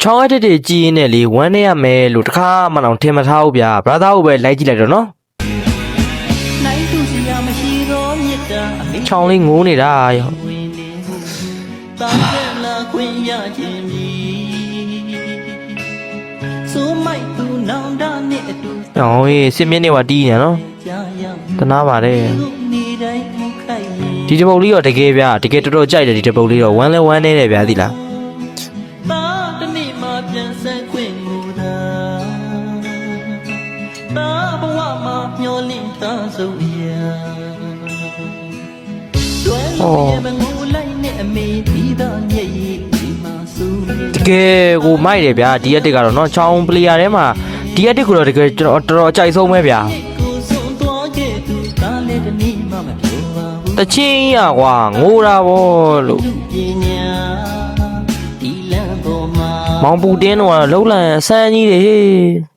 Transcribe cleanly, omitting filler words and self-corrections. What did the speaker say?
ချောင်းအတစ်တွေကြီးရင်းနဲ့လေဝမ်းနေရမယ်လို့တခါမှတော့ထင်မထားဘူးဗျာဘရာသာကိုပဲလိုက်ကြည့်လိုက်တော့နော်ချောင်းလေးငိုးနေတာရောရောဟေးစစ်မြင့်နေဝတီးနေနော်တနာပါတယ်ဒီတပုတ်လေးတော့တကယ်ဗျာတကယ်တော်တော်ကြိုက်တယ်ဒီတပုတ်လေးတော့ဝမ်းလဲဝမ်းနေတယ်ဗျာသိလားတကယ်ကိုမိုက်တယ်ဗျာဒီရက်တစ်ကတော့เนาะချောင်းပလီယာထဲမှာဒီရက်တစ်ကိုတော့တကယ်ကျွန်တော်တော်တော်အကြိုက်ဆုံးပဲဗျာတချင်းရကွာငိုတာဗောလို့မောင်ပူတင်းတော့လှုပ်လန်ဆန်းကြီးတယ်ဟေး